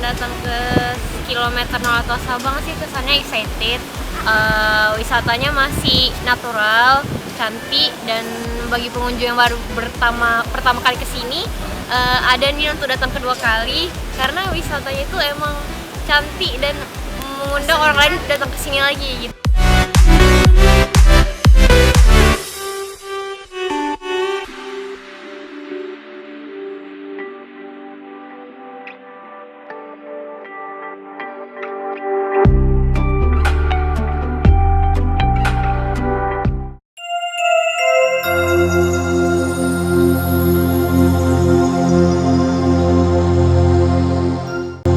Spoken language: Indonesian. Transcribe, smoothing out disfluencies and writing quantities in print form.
Datang ke kilometer 0 atau Sabang sih kesannya excited. Wisatanya masih natural, cantik, dan bagi pengunjung yang baru pertama kali kesini ada nih untuk datang kedua kali karena wisatanya itu emang cantik dan mengundang orang lain datang kesini lagi gitu.